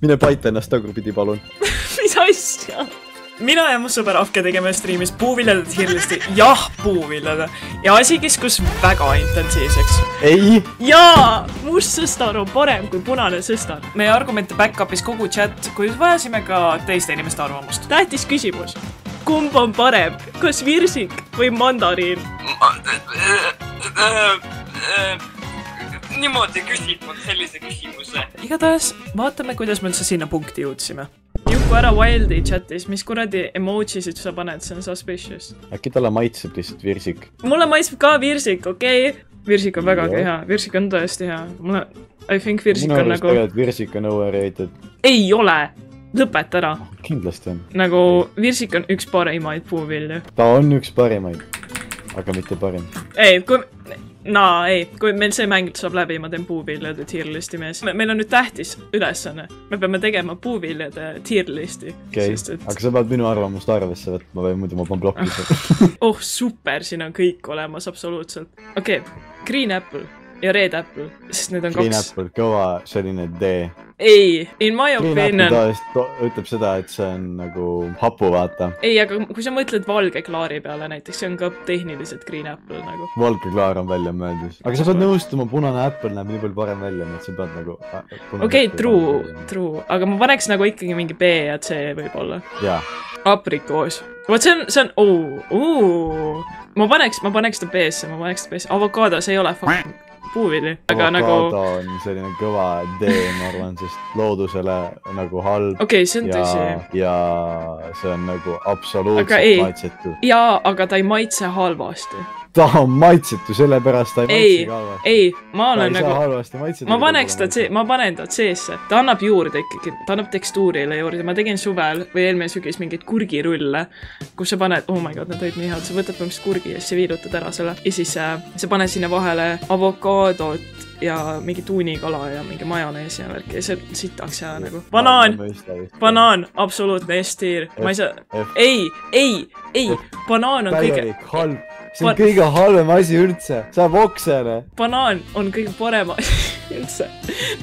mine paita ennast tagurpidi, palun. Mis asja? Mina ja mu sõber Afke tegeme streamis puuviljade tiirlisti. Jah, puuviljade. Ja asi kiskus väga intensiivseks. Ei! Jaa! Must sõstar on parem kui punane sõstar. Meie argumente back-upis kogu chat, kui vajasime ka teiste inimeste arvamust. Tähtis küsimus. Kumb on parem? Kas virsik või mandariin? Niimoodi küsid mul sellise küsimuse. Igatahes vaatame, kuidas me üldse sinna punkti jõudsime. Juku ära Wildi chatis, mis kuradi emojisid sa paned, see on suspicious. Äkki talle maitseb lihtsalt virsik? Mulle maitseb ka virsik, okei? Virsik on vägagi hea, virsik on tõesti hea. I think virsik on nagu... Minu arust virsik on overrated. Ei ole! Lõpeta ära. Kindlasti on. Nagu virsik on üks parimaid puuvilju. Ta on üks parimaid, aga mitte parim. Ei, kui meil see mäng saab läbi, ma teen puuviljade tierlisti mees. Meil on nüüd tähtis ülesanne. Me peame tegema puuviljade tierlisti. Okei, aga sa pead minu arvamust arvesse võtma või muidu ma panen blokki. Oh, super, siin on kõik olemas, absoluutselt. Okei, Green Apple ja Red Apple, sest need on Green kaks. Apple, kõva selline D. Ei, in my Green opinion... Apple taas ütleb seda, et see on nagu hapu, vaata. Ei, aga kui sa mõtled valge klaari peale näiteks, see on ka tehniliselt Green Apple nagu. Valge klaar on välja mõeldus. Aga sa pead nõustuma, punane Apple näeb nii palju parem välja, nii et sa pead nagu... Okei, true. Aga ma paneks nagu ikkagi mingi B ja C võib-olla. Jaa. Aprikoos. Vaat see on... Ma paneks ta B-sse, Avokaado, see ei ole puuvili. Avokaado on selline kõva D, ma arvan, sest loodusele nagu halb. Okei, see on tõsi. Ja see on nagu absoluutselt maitsetu. Jaa, aga ta ei maitse halvasti. Ta on maitsetu, sellepärast ta ei maitse ka halvasti. Ei, ma olen nagu... Ta ei saa halvasti maitsetu. Ma panen ta C-sse. Ta annab juurde ikkagi, ta annab tekstuurile juurde. Ma tegin suvel või eelmine sügis mingeid kurgirulle, kus sa paned, oh my god, nad olid nii head, sa võtad põhimõtteliselt kurgi ja siis viilutad ära selle. Ja siis sa paned sinna vahele avokaadot ja mingi tuunikala ja mingi majoneesi ja värk ja see sitaks hea nagu. Banaan, absoluutne S-tiir. Ma ei saa... Ei, banaan on kõige... Halb. See on kõige halvem asi üldse. Saab oksele. Banaan on kõige parem asi üldse.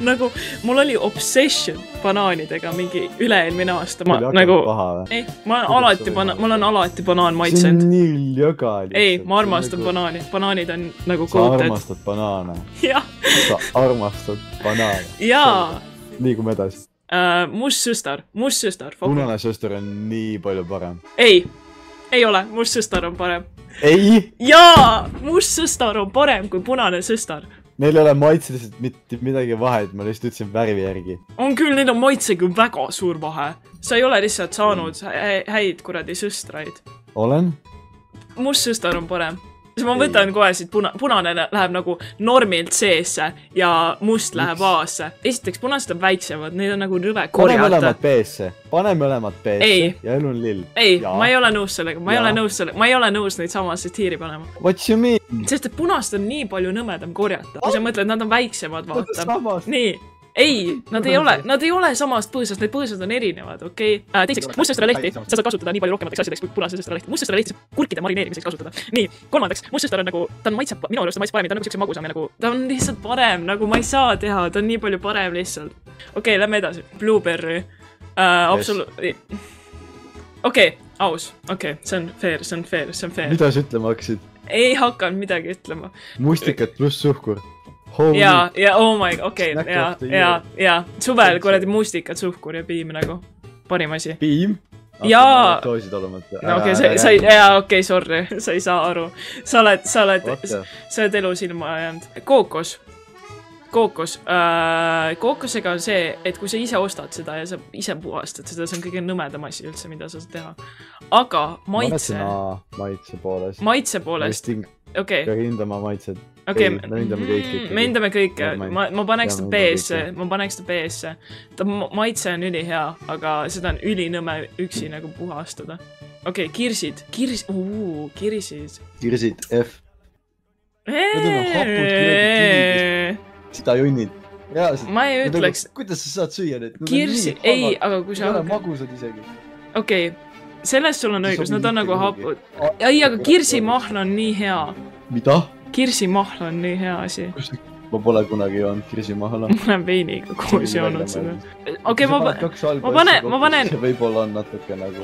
Nagu, mul oli obsession banaanidega mingi üle-eelmine aasta. Nagu, ei, mul on alati banaan maitsend. See on nii ljöga. Ei, ma armastan banaani. Banaanid on nagu goated. Sa armastad banaane. Jah. Sa armastad banaane. Jaa. Liigume edasi. Must sõstar. Punane sõstar on nii palju parem. Ei ole, must sõstar on parem. Ei! Jaa! Must sõstar on parem kui punane sõstar. Neil ei ole maitseliselt mitte midagi vahet, ma lihtsalt ütlesin värvi järgi. On küll, neil on maitsega väga suur vahe. Sa ei ole lihtsalt saanud häid kuradi sõstraid. Olen? Must sõstar on parem. Ma võtan kohe siit, punane läheb nagu normilt C-sse ja must läheb A-sse. Esiteks, punased on väiksemad, neid on nagu rõve korjata. Paneme mõlemad B-sse ja elu on lill. Ei, ma ei ole nõus sellega, ma ei ole nõus neid samasse tiiri panema. What you mean? Sest et punast on nii palju nõmedam korjata. Kui sa mõtled, nad on väiksemad, vaata. Nii. Ei, nad ei ole samast põõsast, need põõsad on erinevad, okei? Teiseks, mustsõstra lehti, sa saad kasutada nii palju rohkemateks asjadeks kui punase sõstra lehti. Mustsõstra lehti saab kurkide marineerimiseks kasutada. Nii, kolmandaks, mustsõstar on nagu, ta on maitseb, minu arust ta maitseb paremini, ta on nagu siukse magusam ja nagu, ta on lihtsalt parem, nagu ma ei saa teha, ta on nii palju parem lihtsalt. Okei, lähme edasi. Blueberry. Okei, aus. Okei, see on fair. Mida sa ütlema hakkasid? Ei hakanud midagi ütlema. Mustikat pluss suhkur. Ja, oh my god, okei, ja, suvel kuradi mustikad, suhkur ja piim nagu, parim asi. Piim? Jaa, okei, sorry, sa ei saa aru. Sa oled elus ilma jäänud. Kookosega on see, et kui sa ise ostad seda ja sa ise puhastad seda, see on kõige nõmedam asi üldse, mida sa saad teha. Aga maitse poolest. Okei. Peab hindama maitsed. Okei, me hindame kõike. Ma paneks ta B-sse. Ta maitse on üli hea, aga seda on ülinõme üksi nagu puhastada. Okei, kirsid. Kirsid. Kirsid, F. Sida junnid. Ma ei ütleks. Kuidas sa saad süüa need? Kirsid, ei, aga kui sa... Nad on magusad isegi. Okei, sellest sul on õigus, nad on nagu hapud. Ei, aga kirsimahl on nii hea. Mida? Kirsimahl on nii hea asi. ma pole kunagi joonud kirsimahla. Ma olen veiniga koos joonud seda. Okei, ma panen... See võib-olla on natuke nagu.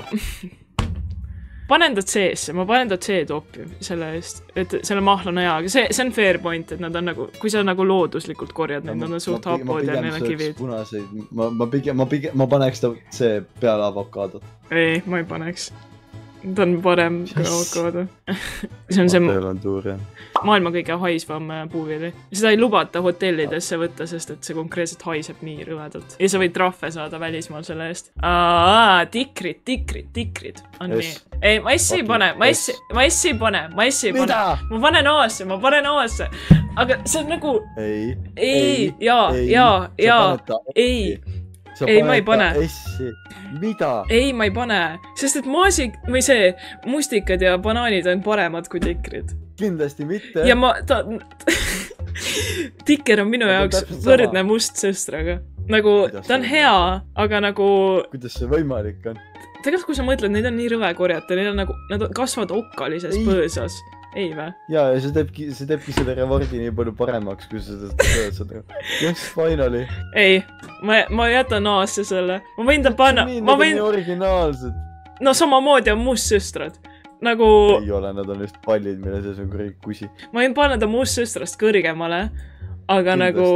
Panen ta C-sse, ma panen ta C-toppi selle eest, et selle mahlana jaa, aga see on fair point, et nad on nagu, kui sa nagu looduslikult korjad neid, nad on suht hapud ja neil on kivid. Ma paneks ta see peale avokaadot. Ei, ma ei paneks. Ta on parem kui avokaado. See on see maailma kõige haisvam puuvili. Seda ei lubata hotellidesse võtta, sest et see konkreetselt haiseb nii rõvedalt. Ja sa võid trahve saada välismaal selle eest. Tikrid. On nii. Ei, ma essi ei pane. Ma panen A-sse. Aga see on nagu... Ei, ma ei pane. Mida? Ei, ma ei pane. Sest et või see mustikad ja banaanid on paremad kui tikrid. Kindlasti mitte. Ja Tikker on minu jaoks võrdne mustsõstraga. Nagu, ta on hea, aga nagu... Kuidas see võimalik on? Tegelikult, kui sa mõtled, neid on nii rõve korjata, nad kasvavad okkalises põõsas. Ei vä? Jaa, ja see teebki selle rewardi nii palju paremaks, kui sa seda. Yes, finally. Ei, ma jätan A-sse selle. Ma võin ta panna... Need on nii originaalsed. No samamoodi on mustsõstrad. Nagu... Ei ole, nad on just pallid, mille sees on kuradi kusi. Ma võin panna ta mustsõstrast kõrgemale, aga nagu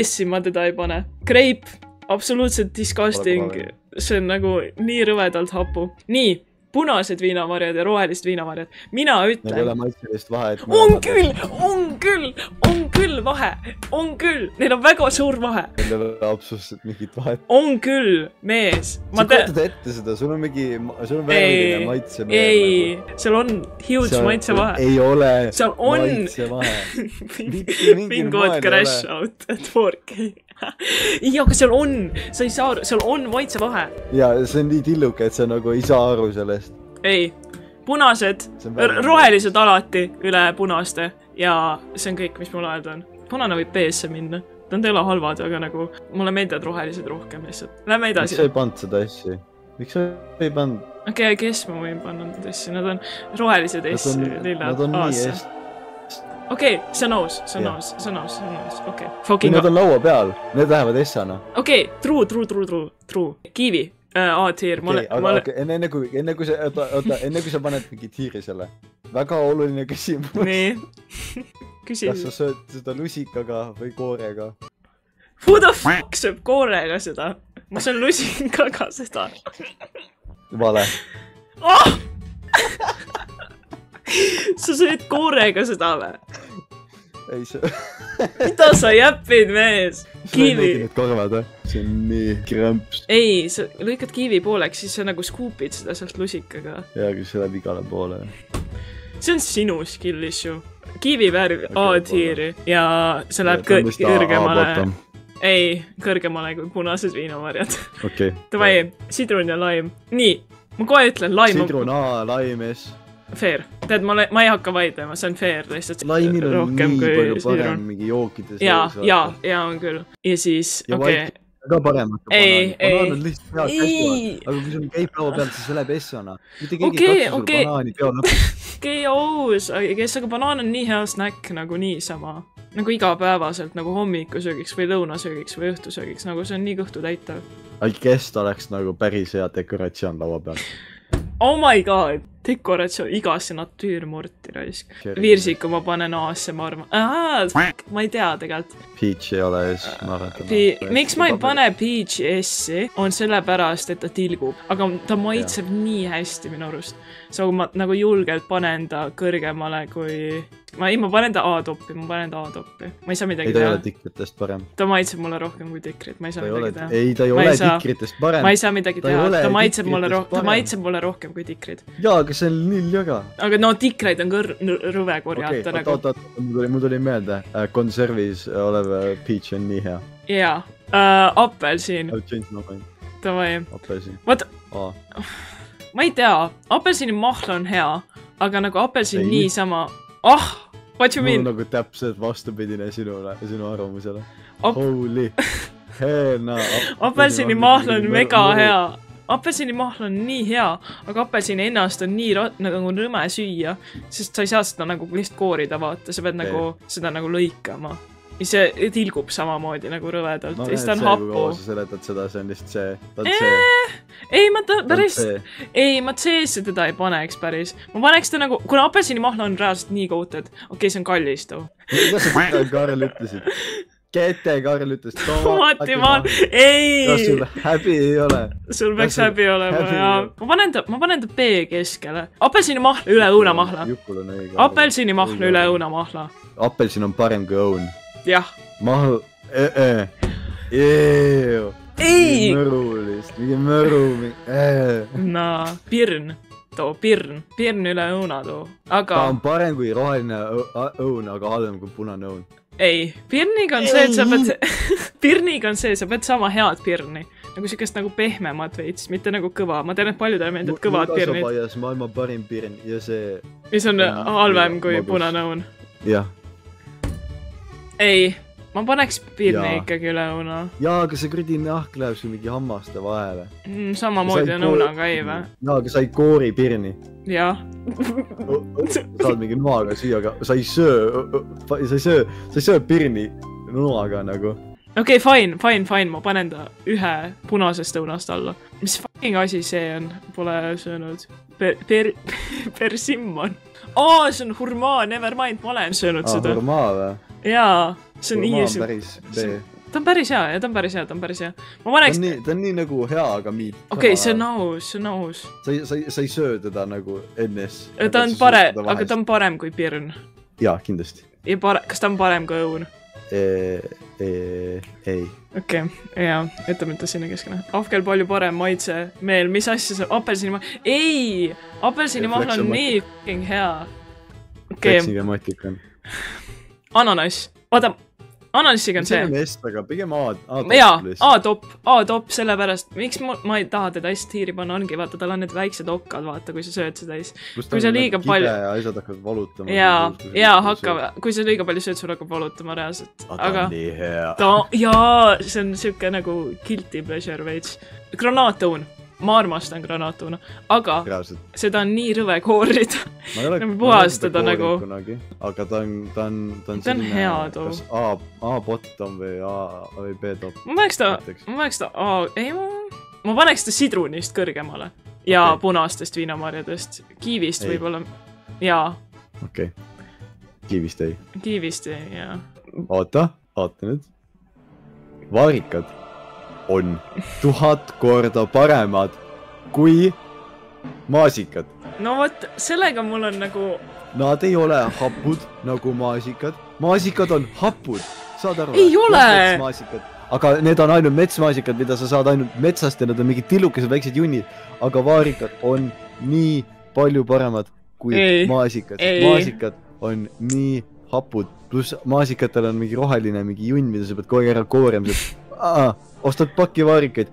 S-i ma teda ei pane. Grape, absoluutselt disgusting. See on nagu nii rõvedalt hapu. Nii, punased viinamarjad ja rohelised viinamarjad. Mina ütlen... Neil ei ole maitselist vahe, et... On küll vahe. On küll. Neil on väga suur vahe. Neil ei ole absoluutselt mingit vahet. On küll, mees. Sa kordad ette seda, sul on värviline maitse. Ei, seal on huge maitse vahe. Ei ole maitse vahe. Bingo'd crash out at 4K. Ei, aga seal on, sa ei saa aru, seal on maitse vahe. Ja see on nii tilluke, et sa nagu ei saa aru sellest. Ei, punased, rohelised alati üle punaste ja see on kõik, mis mul öelda on. Punane võib B-sse minna. Ta on teile halvad, aga nagu mulle meeldivad rohelised rohkem lihtsalt. Lähme edasi. Miks sa ei pannud seda S-i? Miks sa ei pannud? Okei, kes ma võin panna need S-i? Nad on rohelised S-i, lillad A-sse. Nad on nii S. Okei, see on aus. Okei. Kui nad on laua peal, need lähevad S-ana. Okei, true. Kiivi, A-tiir. Enne kui sa paned mingi tiiri selle. Väga oluline küsimus. Nii. Küsi. Kas sa sööd seda lusikaga või koorega? Who the fuck sööb koorega seda? Ma söön lusikaga seda. Vale. Sa sööd koorega seda või? Ei söö. Mida sa jäpid, mees? Kiivi. See on nii krämps. Ei, sa lõikad kiivi pooleks, siis sa nagu skuupid seda sealt lusikaga. Ja, kui see läheb igale poole. See on sinu skill issue. Kiivi värv A-tiiri ja see läheb kõrgemale. Ei, kõrgemale kui punased viinamarjad. Okei. Davai, sidrun ja laim. Nii, ma kohe ütlen laim. Sidrun A, laim S. Fair. Tead, ma ei hakka vaidlema, see on fair lihtsalt. Laimil on nii palju parem mingi jookides. Ja, on küll. Ja siis, okei. Ka paremat kui banaan. Banaan on lihtsalt head kästuvad. Aga kui sul käib laua pealt, siis see läheb S-ana. Mitte keegi katsu sul banaani peal lõpuks. Okei, aus. Aga banaan on nii hea snäkk nagu niisama. Nagu igapäevaselt, nagu hommikusöögiks või lõunasöögiks või õhtusöögiks. Nagu see on nii kõhtu täitav. Kes ta oleks nagu päris hea dekoratsioon laua peal? Oh my god! Dekoratsioon, igasse natüürmurti raisk. Viirsiku ma panen A-sse, ma arvan. Ma ei tea tegelikult. Peach ei ole S, ma arvan. Miks ma ei pane Peach S-i, on sellepärast, et ta tilgub. Aga ta maitseb nii hästi minu arust. Ma nagu julgelt panen ta kõrgemale kui... Ma panen ta A-toppi, Ma ei saa midagi teha. Ei, ta ei ole tikritest parem. Ta maitseb mulle rohkem kui tikrit, ma ei saa midagi teha. Ei, ta ei ole tikritest parem. Ma ei saa midagi teha, ta maitseb mulle rohkem kui tikrid. Jaa, aga see on nii ljaga. Aga no tikreid on rõve korjata nagu. Mul tuli meelde, konservis olev peach on nii hea. Jaa, apelsin. Davai. Apelsin. Ma ei tea, apelsini mahl on hea, aga nagu apelsin niisama... what you mean? Mul nagu täpselt vastupidine sinu arvamusele. Holy hell, apelsini mahl on mega hea. Apelsini mahl on nii hea, aga apelsini ennast on nii nagu nõme süüa, sest sa ei saa seda nagu lihtsalt koorida, vaata. Sa pead nagu seda nagu lõikama. see tilgub samamoodi nagu rõvedalt ja siis ta on Kui happu. kaua sa seletad seda, see on lihtsalt see. Ta on see. Ei, ma ta päris... Ei, ma C-sse teda ei paneks päris. Ma paneks ta nagu... Kuna apelsinimahla on reaalselt nii coated. Okei, see on kallis too. Kuidas sa Karl ütlesid? Kete Karl ütles. Tomatimahl. Ei! Kas sul häbi ei ole? Sul peaks häbi olema, jaa. Ma panen ta B keskele. Apelsinimahla üle õunamahla. Apelsinimahla üle õunamahla. Apelsin on parem kui õun. Jah. Mahl... Ei! Mõrulist, mingi mõru... Pirn. Too, pirn. Pirn üle õuna too. Aga... Ta on parem kui roheline õun, aga halvem kui punane õun. Ei. Pirniga on see, et sa pead... Pirniga on see, sa pead saama head pirni. Nagu sükest nagu pehmemat veits, mitte nagu kõva. Ma tean, et paljudele meeldib kõvad pirnid. Mul kasvapaias maailma parim pirn ja see... Ja see on halvem kui punane õun. Jah. Ei, ma paneks pirni ikkagi üle õuna. Jaa, aga see kuradi nahk läheb sul mingi hammaste vahele. Samamoodi on õunaga ei või? Jaa, aga sa ei koori pirni. Jah. Saad mingi noaga süüa, aga sa ei söö pirni noaga nagu. Okei, fine, ma panen ta ühe punasest õunast alla. Mis fucking asi see on? Pole söönud. Persimmon. See on hurmaa, never mind, ma olen söönud seda. Hurmaa või? Jaa, see on hurmaa on päris B. Ta on päris hea, ja ta on päris hea. Ma paneks... Ta on nii nagu hea, aga miid. Okei, see on aus. Sa ei söö teda nagu ennes. Ta on parem, aga ta on parem kui pirn. Jaa, kindlasti. Ja kas ta on parem kui õun? Ei. Okei, jaa, ütleme, et ta sinna keskele. Ahkel palju parem maitse meel, mis asja see apelsinimahla? Ei! Apelsinimahla on nii f***ing hea. Fleksiga motikan. Ananas. Vaata, ananassiga on see. See on est, aga pigem A-top. Jaa, A-top, sellepärast. Miks ma ei taha teda hästi hiiri panna, ongi, vaata, tal on need väiksed okkad, vaata, kui sa sööd seda siis. Kui sa liiga palju... ja asjad hakkavad valutama. Jaa, hakkab, kui sa liiga palju sööd, sul hakkab valutama reaalselt. Aga ta on nii hea. Jaa, see on siuke nagu guilty pleasure veits. Granaatõun. Ma armastan granaatõuna, aga seda on nii rõve koorida. Ma ei puhastada nagu. Aga ta on selline hea too. Kas A-bottom või B-top? Ma paneks ta ma paneks ta sidrunist kõrgemale. Ja punastest viinamarjadest. Kiivist võib-olla. Jaa. Okei. Kiivist ei. Kiivist ei, jaa. Oota nüüd. Vaarikad on 1000 korda paremad kui maasikad. No vot, sellega mul on nagu... Nad ei ole hapud nagu maasikad. Maasikad on hapud. Saad aru? Ei ole! Aga need on ainult metsmaasikad, mida sa saad ainult metsast ja nad on mingid tillukesed väiksed junnid. Aga vaarikad on nii palju paremad kui maasikad. Maasikad on nii hapud. Plus maasikatel on mingi roheline mingi junn, mida sa pead kogu ära koorima. Ostad pakki vaarikaid.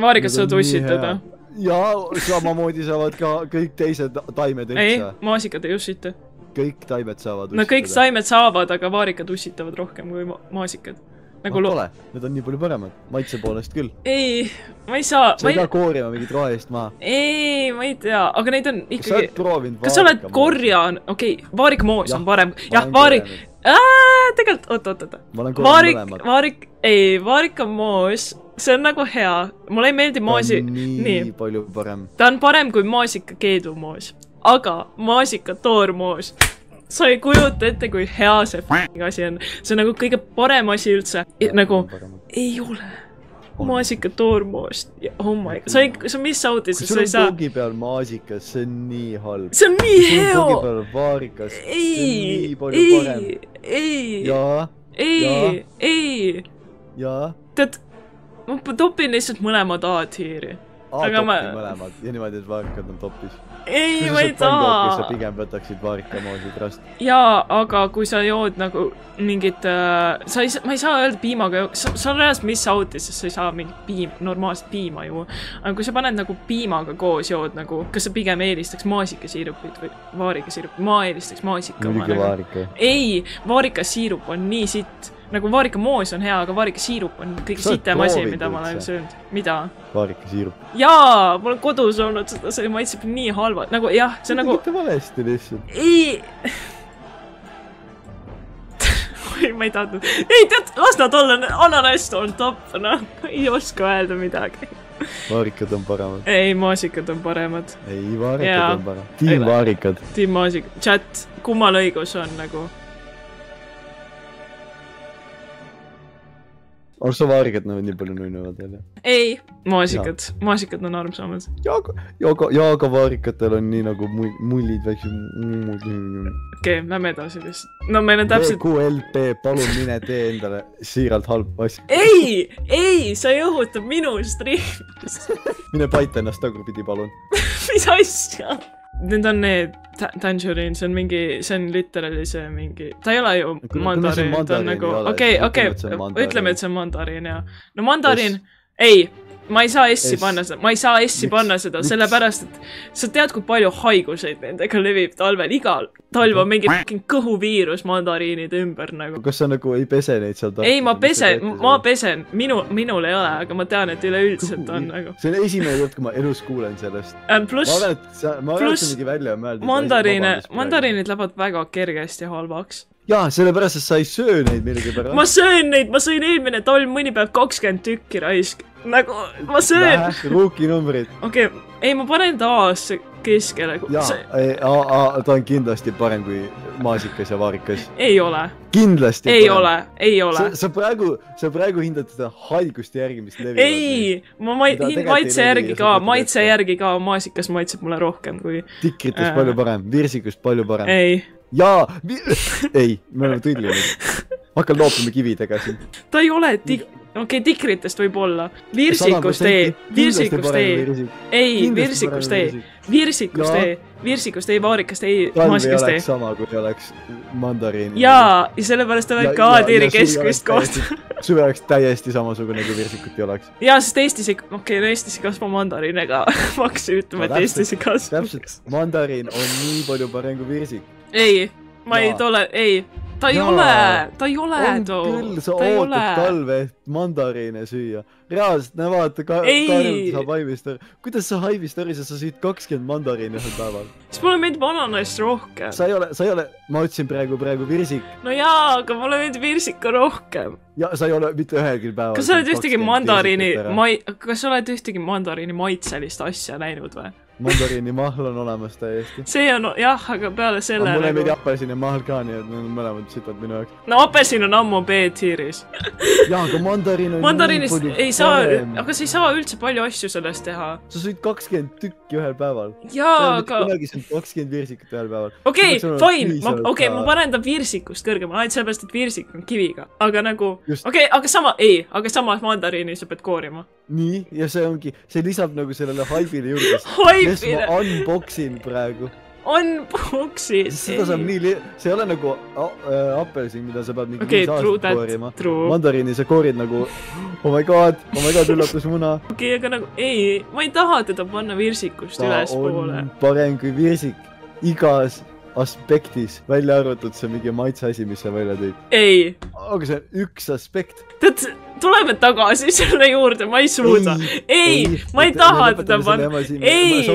Vaarikad saad ussitada. Jaa, samamoodi saavad ka kõik teised taimed üldse. Ei, maasikad ei ussita. Kõik taimed saavad ussitada. No kõik taimed saavad, aga vaarikad ussitavad rohkem kui maasikad. Pole, need on nii palju paremad. Maitse poolest küll. Ei, ma ei saa... Sa ei pea koorima mingit rohelist maha. Ei, ma ei tea, aga neid on ikkagi... Sa oled proovinud vaarika moos? Kas sa oled korjaan? Okei, vaarika moos on parem. Jah, tegelikult, oot. Ma olen korjanud mõlemad. Vaarika moos, see on nagu hea. Mulle ei meeldi moosi... Ta on nii palju parem. Ta on parem kui maasika keedumoos. Aga maasika toormoos... Sa ei kujuta ette, kui hea see f***ing asi on. See on nagu kõige parem asi üldse. Nagu, ei ole. Maasika toormoost. Oh my god. Sa mis audis, sa ei saa... Kui sul on koogi peal maasikas, see on nii halb. See on nii hea! Kui sul on koogi peal vaarikas, see on nii palju parem. Ei. Tead, ma topin lihtsalt mõlemad A-tiiri. A-topi mõlemad ja niimoodi, et vaarikad on topis. Ei, ma ei taha. Sa pigem võtaksid vaarikamoosid rast. Jaa, aga kui sa jood nagu mingit... ma ei saa öelda piimaga... Sa on reaalselt mis autis, sest sa ei saa mingit normaalset piima juua. Aga kui sa paned nagu piimaga koos jood nagu... Kas sa pigem eelistaks maasikasiirupit või vaarikasiirupit? Ma eelistaks maasika. Muidugi vaarika. Ei, vaarikasiirup on nii sitt. Nagu vaarikamoos on hea, aga vaarikasiirup on kõige sitem asi, mida ma olen söönud. Mida? Vaarikasiirup. Jaa, ma olen kodus olnud seda, see maitseb nii halva. Nagu jah, see nagu... Mitte valesti lihtsalt. Ei! ma ei tahtnud. Ei, tead, las nad olla, ananast on top, noh. Ei oska öelda midagi. Vaarikad on paremad. Ei, maasikad on paremad. Ei, vaarikad on paremad. Tiim vaarikad. Tiim maasikad. Chat, kummal õigus on nagu? Aga sa vaarikad näevad nii palju nunnuvad veel, jah? Ei, maasikad. Maasikad on armsamad. Jaaga vaarikatel on nii nagu mullid väiksed. Okei, lähme edasi vist. No meil on täpselt... VQLP, palun mine tee endale siiralt halb asja. Ei, sa ei õhuta minu striimist. Mine paita ennast tagurpidi, palun. Mis asja? Need on need tangerine, see on mingi, see on literally see mingi, ta ei ole ju mandariin, ta on nagu, okei, ütleme, et see on mandariin, jah. No mandariin, ei, ma ei saa S-i panna seda, sellepärast, et sa tead, kui palju haiguseid nendega levib talvel, igal talv on mingi kõhuviirus mandariinide ümber nagu. Kas sa nagu ei pese neid seal tahta? Ei, ma pesen, minul ei ole, aga ma tean, et üleüldselt on nagu. See on esimene kord, kui ma elus kuulen sellest. Ma olen mingi välja mõeldud. Mandariinid lähevad väga kergesti halvaks. Jaa, sellepärast, et sa ei söö neid millegi pärast. Ma söön neid, ma sõin eelmine talv mõni päev 20 tükki raisk. Nagu, ma söön. Ruuki numbrid. Okei, ei, ma panen ta A-sse keskele. Jaa, ta on kindlasti parem kui maasikas ja vaarikas. Ei ole. Kindlasti parem. Ei ole. Sa praegu hindad seda haiguste järgi, mis levivad. Ei, ma maitse järgi ka maasikas maitseb mulle rohkem kui... Tikritest palju parem, virsikust palju parem. Ei. Jaa, ei, me oleme tõdlinud. Hakkan loopima kividega siin. Ta ei ole okei, tikritest võib olla. Virsikust ei. Ei, virsikust ei, vaarikast ei, maasikast ei. Talvi oleks sama, kui oleks mandariin. Jaa, ja sellepärast oleks ka A-tiiri keskvist kohta. Suve oleks täiesti samasugune, kui virsikut ei oleks. Jaa, sest Eestis ei kasva mandariinega. Ma hakkasin ütlema, et Eestis ei kasva. Täpselt, mandariin on nii palju parem kui virsik. Ei, ma ei tole, ei. Ta ei ole too. On küll, sa ootad talve mandariine süüa. Reaalselt, näe vaata, Karl saab haivist ära. Kuidas sa haivist ära, sa süüd 20 mandariine ühel päeval? Siis mulle meeldib ananast rohkem. Sa ei ole, ma ütlesin praegu virsik. No jaa, aga mulle meeldib virsika rohkem. Ja sa ei ole mitte ühelgi päeval. Kas sa oled ühtegi mandariini maitselist asja näinud või? Mandariini mahl on olemas täiesti. See on, jah, aga peale selle mulle meid apelsini mahl ka, nii et need on mõlemad sitad minu jaoks. No apelsin on ammu B-tiiris. Jaa, aga mandariin on mandariinist ei saa, aga sa ei saa üldse palju asju sellest teha. Sa sõid 20 tükki ühel päeval. Jaa, aga... Kunagi sõid 20 virsikut ühel päeval. Okei, fine, ma panen ta virsikust kõrgema, ainult sellepärast, et virsik on kiviga. Aga nagu, okei, aga samas mandariini sa pead koorima. Nii, ja see ongi, see lisab nagu sellele haibile juurde. Kes ma unboxin praegu. Unboxin? Seda saab nii see ei ole nagu apelsin, mida sa pead mingi 5 aastat koorima. Mandariini sa koorid nagu, oh my god, üllatusmuna. Okei, aga nagu, ei, ma ei taha teda panna virsikust üles poole. Ta on parem kui virsik igas aspektis, välja arvatud see mingi maitse asi, mis sa välja tõid. Ei. Aga see on üks aspekt. Tead, tuleme tagasi selle juurde, ma ei suuda. Ei, ma ei taha teda panna. Ei. Sa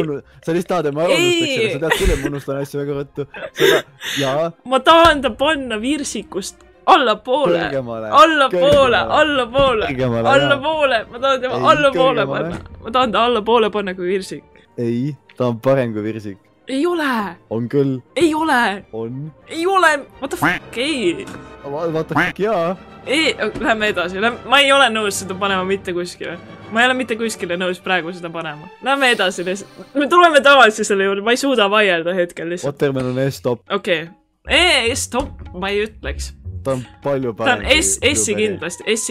lihtsalt tahad, et ma arvustaks selle, sa tead küll, et ma unustan asju väga rõttu. Ma tahan ta panna virsikust allapoole. Allapoole. Ma tahan tema allapoole panna. Ma tahan ta allapoole panna kui virsik. Ei, ta on parem kui virsik. Ei ole. On küll. Ei ole. On. Ei ole. What the fuck, ei. What the fuck, jaa. Ei, lähme edasi. Ma ei ole nõus seda panema mitte kuskile. Ma ei ole mitte kuskile nõus praegu seda panema. Lähme edasi. Me tuleme tagasi selle juurde. Ma ei suuda vaielda hetkel lihtsalt. Watermelon S-top. Okei. S-top ma ei ütleks. Ta on palju parem. Ta on S-i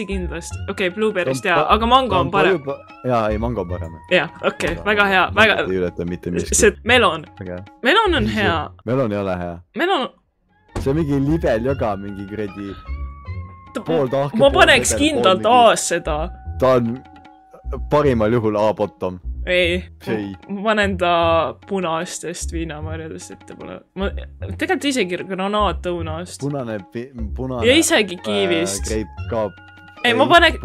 kindlasti. Okei, blueberry'st jaa, aga mango on parem. Jaa, ei, mango on parem. Jaa, okei, väga hea. Ei ületa mitte miski. See melon. Melon on hea. Melon ei ole hea. See on mingi libeljoga, mingi kredi. Ma paneks kindlalt A-s seda. Ta on parimal juhul A-bottom. Ei, ma panen ta punastest viinamarjadest ette pole. Tegelikult isegi granaatõunast. Punane. Ja isegi kiivist. Greipkaap. Ei, ma paneks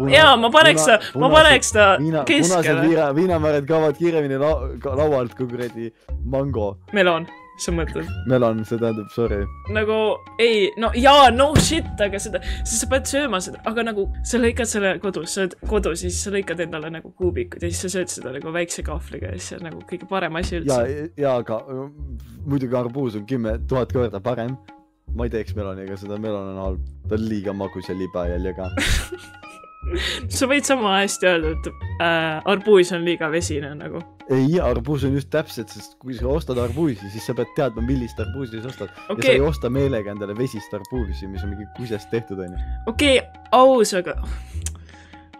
ta keskele. Viinamarjad kaovad kiiremini laualt kui kuradi mango. Melon. sa mõtled? Melon, see tähendab sorry. Nagu, ei, no jaa, no shit, aga seda, siis sa pead sööma seda, aga nagu sa lõikad selle kodus, sa oled kodus ja siis sa lõikad endale nagu kuubikud ja siis sa sööd seda nagu väikse kahvliga ja siis see on nagu kõige parem asi üldse. Ja, aga muidugi arbuus on 10 000 korda parem. Ma ei teeks meloniga seda, melon on halb. Ta on liiga magus ja liba jäljaga. Sa võid sama hästi öelda, et arbuus on liiga vesine nagu. Ei, arbuus on just täpselt, sest kui sa ostad arbuusi, siis sa pead teadma, millist arbuusi sa ostad. Ja sa ei osta meelega endale vesist arbuusi, mis on mingi kusest tehtud, on ju. Okei, aus, aga...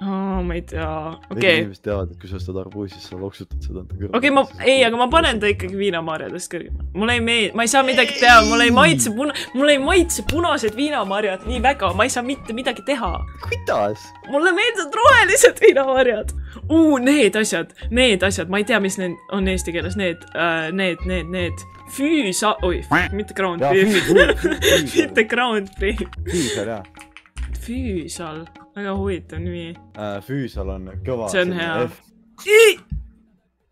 ma ei tea, okei. Inimesed teavad, et kui sa ostad arbuusi, siis sa loksutad seda enda kõrval. Okei, aga ma panen ta ikkagi viinamarjadest kõrgema. Mulle ei meeldi, ma ei saa midagi teha, mulle ei maitse punased viinamarjad nii väga, ma ei saa mitte midagi teha. Kuidas? Mulle meeldivad rohelised viinamarjad. Need asjad, ma ei tea, mis need on eesti keeles, need. Füüsa, mitte Ground Beef. Mitte Ground Beef. Füüsal, jah. Füüsal, väga huvitav nimi. Füüsal on kõva. See on hea.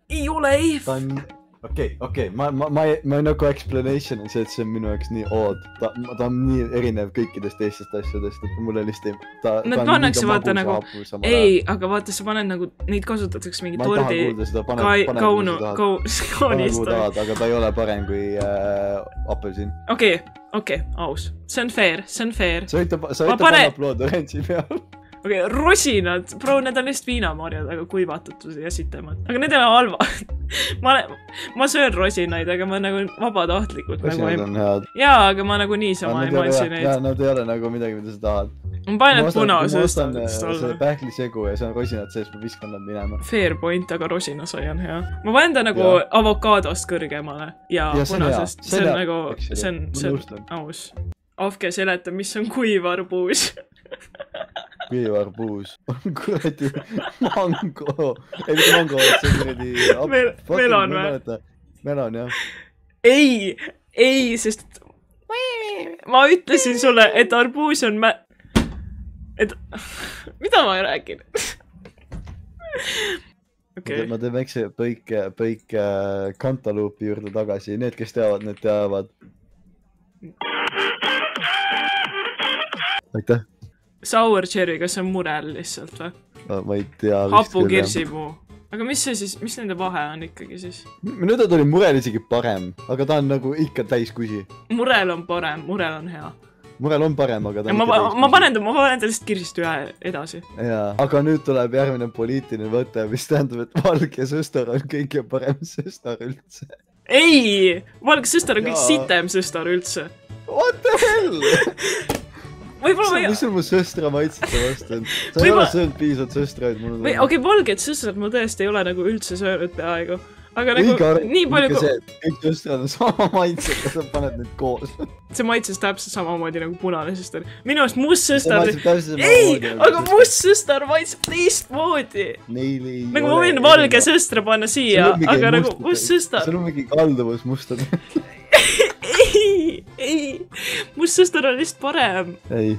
Ei ole F. Ta on, okei, ma nagu explanation on see, et see on minu jaoks nii odd. Ta on nii erinev kõikidest teistest asjadest, et mulle lihtsalt Nad pannakse vaata nagu, ei, aga vaata, sa paned nagu, neid kasutatakse mingi tordi. Ma ei taha kuulda seda, pane kuulda, aga ta ei ole parem kui apelsin. Okei, aus. See on fair. Sa võite panna upload orange'i peal. Okei, rosinad, need on lihtsalt viinamarjad, aga kuivatatud ja sitemad. Aga need ei ole halva. Ma söön rosinaid, aga ma nagu vabatahtlikult. Rosinad on head. Jaa, aga ma nagu niisama ei maitsi neid. Jaa, nad ei ole nagu midagi, mida sa tahad. Ma panen punasest. Ma ostan selle pähklisegu ja see on rosinad sees, ma viskan nad minema. Fair point, aga rosinasai on hea. Ma panen ta nagu avokaadost kõrgemale ja punasest. See on nagu, see on aus. Afke seleta, mis on kuiv arbuus. Kuiv arbuus on kuradi mango. Ei, mitte mango, et see kuradi... Melon või? Melon, jah. Ei, sest ma ütlesin sulle, et arbuus on mida ma räägin? Ma teen väikse põik kantaluupi juurde tagasi. Need, kes teavad, need teavad. Aitäh. Sour cherry, kas see on murel lihtsalt või? Ma ei tea. Hapu kirsipuu. Aga mis see siis, mis nende vahe on ikkagi siis? Nüüd oli murel isegi parem, aga ta on nagu ikka täiskusi. Murel on parem, murel on hea. Murel on parem, aga ta on ikka täiskusi. Ma panen ta lihtsalt kirsist ühe edasi. Jaa, aga nüüd tuleb järgmine poliitiline võte, mis tähendab, et valge sõstar on kõige parem sõstar üldse. Ei! Valge sõstar on kõik sitem sõstar üldse. What the hell? Mis sul mu sõstra maitsete vastu on? Sa ei ole söönud piisavalt sõstraid. Okei, valged sõstrad ma tõesti ei ole nagu üldse söönud peaaegu. Aga nagu nii palju... Kõik sõstrad on sama maitsega, sa paned need koos. See maitses täpselt samamoodi nagu punane sõstar. Minu arust must sõstar... Ei, aga must sõstar maitseb teistmoodi. Nagu ma võin valge sõstra panna siia, aga nagu must sõstar... Sul on mingi kalduvus mustad. Ei, must sõstar on lihtsalt parem. Ei.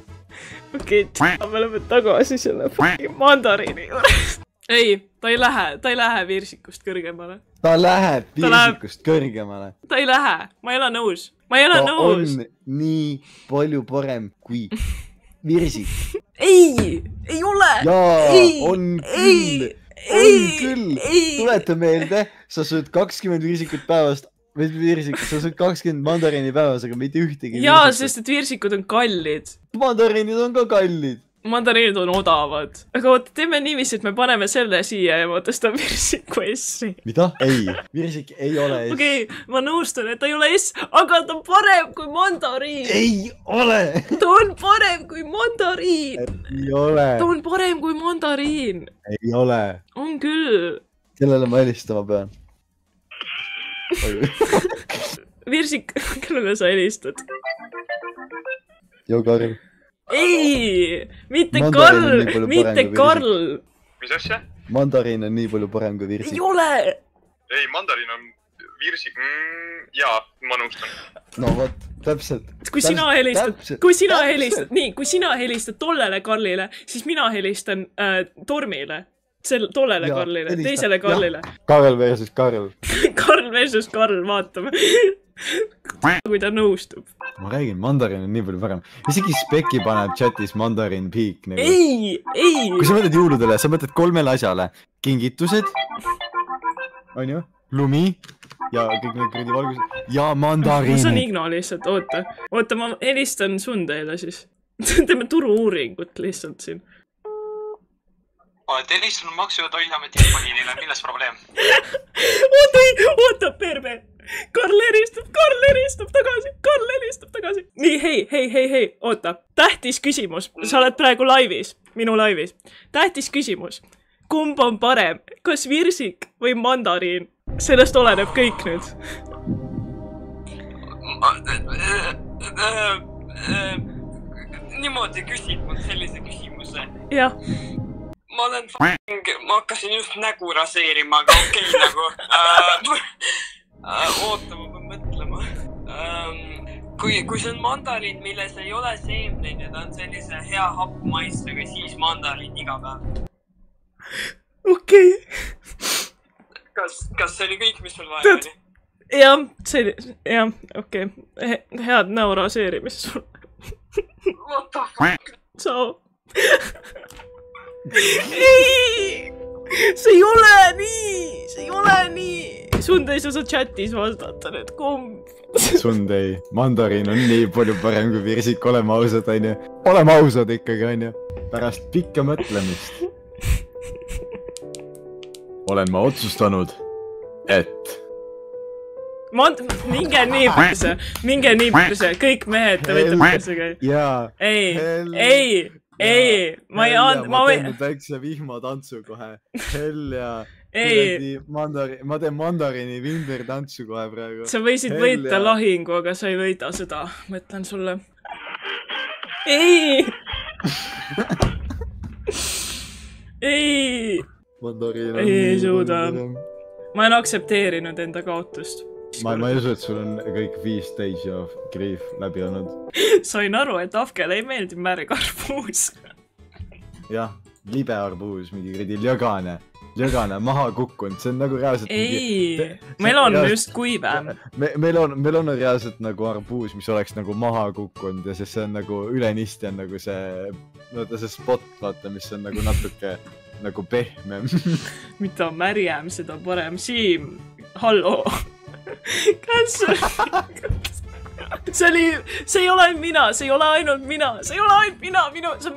Okei, me oleme tagasi selle fucking mandariini juures. Ei, ta ei lähe virsikust kõrgemale. Ta läheb virsikust kõrgemale. Ta ei lähe, ma ei ole nõus. Ta on nii palju parem kui virsik. Ei ole. Jaa, on küll. Tuleta meelde, sa sööd 20 virsikut päevast. Või virsikud, sa sööd 20 mandariini päevas, aga mitte ühtegi. Jaa, sest et virsikud on kallid. Mandariinid on ka kallid. Mandariinid on odavad. Aga oota, teeme niiviisi, et me paneme selle siia ja ma tõstan virsiku S-i. Mida? Ei, virsik ei ole S. Okei, ma nõustun, et ta ei ole S, aga ta on parem kui mandariin. Ei ole. Ta on parem kui mandariin. Ei ole. Ta on parem kui mandariin. Ei ole. On küll. Kellele ma helistama pean? Virsik, kellele sa helistad? Jo, Karl. Ei, mitte Karl. Mis asja? Mandariin on nii palju parem kui virsik. Ei ole. Ei, mandariin on virsik. Jaa, ma nõustan. No vot, täpselt. Kui sina helistad tollele Karlile, siis mina helistan Tormile. Tollele Karlile, teisele Karlile. Karl versus Karl. Karl versus Karl, vaatame. kui ta nõustub. Ma räägin, mandarin on nii palju parem. Isegi Speki paneb chatis mandarin peak nagu. Ei! Kui sa mõtled jõuludele, sa mõtled 3 asjale. Kingitused, on ju, lumi ja kõik need kuradi valgused ja mandariinid. Ma saan Igno lihtsalt, oota, ma helistan Sundeile siis. Teeme turu-uuringut lihtsalt siin. Oled helistanud Maksu- ja Toiduameti infolinile, milles probleem? Oota, Perve! Karl helistab tagasi. Nii, hei, oota. Tähtis küsimus. Sa oled praegu laivis, minu laivis. Tähtis küsimus. Kumb on parem? Kas virsik või mandariin? Sellest oleneb kõik nüüd. Niimoodi küsid mul sellise küsimuse. Jah. Ma hakkasin just nägu raseerima, aga okei nagu. Oota, ma pean mõtlema. Kui see on mandariin, milles ei ole seemneid ja ta on sellise hea hapmaistega, siis mandariin iga päev. Okei. Kas see oli kõik, mis sul vaja oli? Jah, okei. Head näo raseerimist sul. What the fuck? Ciao. Ei! See ei ole nii! Sundei, sa saad chatis vastata nüüd, kumb? Sundei, mandariin on nii palju parem kui virsik, oleme ausad, onju. Oleme ausad ikkagi, onju. Pärast pikka mõtlemist olen ma otsustanud, et... Minge nii pürse, kõik mehed, te võite pürse käi. Jaa. Ei, ma teen nüüd väikse vihmatantsu kohe. Hell ja ma teen mandariini vimbir tantsu kohe praegu. Sa võisid võita lahingu, aga sa ei võida seda. Ma ütlen sulle. Ei! Ei suuda. Ma olen aktsepteerinud enda kaotust. Ma ei usu, et sul on kõik 5 stage of grief läbi olnud. Sain aru, et Afkele ei meeldi märg arbuus. Jah, libe arbuus, mingi kredi lögane, maha kukkunud, see on nagu reaalselt... Ei, meil on just kuivem. Meil on reaalselt nagu arbuus, mis oleks nagu maha kukkunud ja see on nagu ülenisti on nagu see spot, vaata, mis on nagu natuke nagu pehmem. Mida märjem, seda parem. Siim, hallo. Cancel. See ei ole mina, see ei ole ainult mina, see on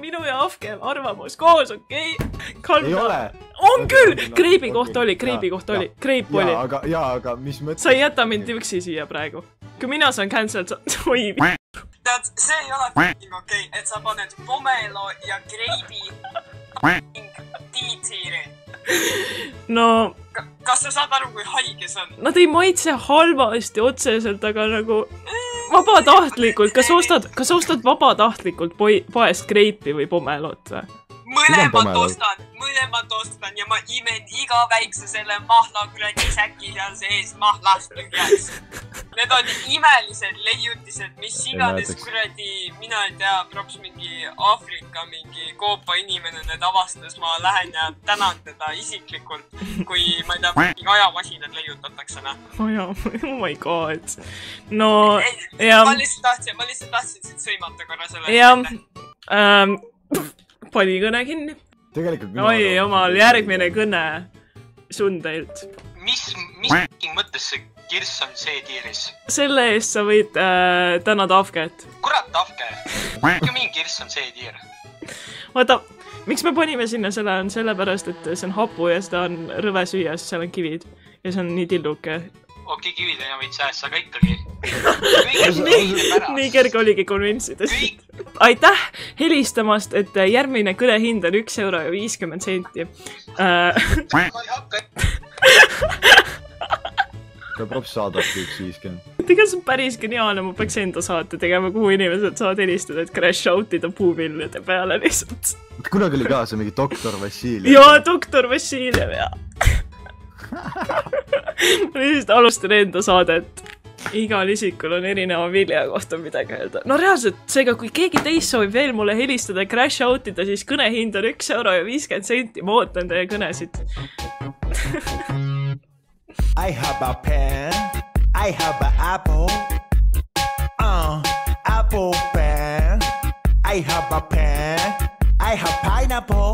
minu ja Afke arvamus koos, okei? Ei ole. On küll! Kreibi koht oli, Kreip oli. Jaa, aga mis mõttes? Sa ei jäta mind üksi siia praegu. Kui mina saan cancel, oi. Tead, see ei ole f***ing okei, et sa paned Pomelo ja Kreibi tiitiiri. No... Kas sa saad aru, kui haige see on? Nad ei maitse halvasti otseselt, aga nagu vabatahtlikult. Kas ostad vabatahtlikult poest Kreipi või Pomelot? Mõlemad ostan ja ma imen iga väikse selle mahlakuradi säki seal sees mahlast tühjaks. Need on imelised leiutised, mis iganes kuradi, mina ei tea, props mingi Aafrika, mingi koopa inimene need avastas, ma lähen ja tänan teda isiklikult, kui ma ei tea, ajamasinad leiutatakse. Oh my god. No, ma lihtsalt tahtsin sind sõimata korra selle. Pani kõne kinni. Oi, jumal, järgmine kõne Sundeilt. Mis mõttes see kirss on C-tiiris? Selle eest sa võid tänada Afket. Kurat, Afke! Kui mingi kirss on C-tiir? Vaata, miks me panime sinna selle on sellepärast, et see on hapu ja seda on rõve süüa, sest seal on kivid. Ja see on nii tilluke. Okei, kivid ei võid sääst, aga ikkagi. Nii kerge oligi konvintsida. Aitäh helistamast, et järgmine kõne hind on 1 euro ja 50 senti. Ma ei hakka. Ka props saadabki 1.50. Tegelikult see on päris geniaalne, ma peaks enda saate tegema, kuhu inimesed saavad helistada, et crash out'ida puuvillude peale lihtsalt. Kunagi oli kaasa mingi doktor Vassiljev. Jaa, doktor Vassiljev, jaa. Ma lihtsalt alustan enda saadet. Igal isikul on erineva vilja kohta midagi öelda. No reaalselt, seega kui keegi teist soovib veel mulle helistada ja crash out'ida, siis kõnehind on 1 euro ja 50 senti. Ma ootan teie kõnesid. I have a pen, I I have an apple. Apple pen. I have a pen. I have pineapple.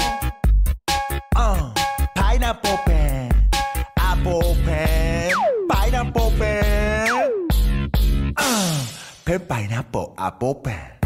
Pineapple pen. Apple pen. Pineapple pen. Pen pineapple apple pen.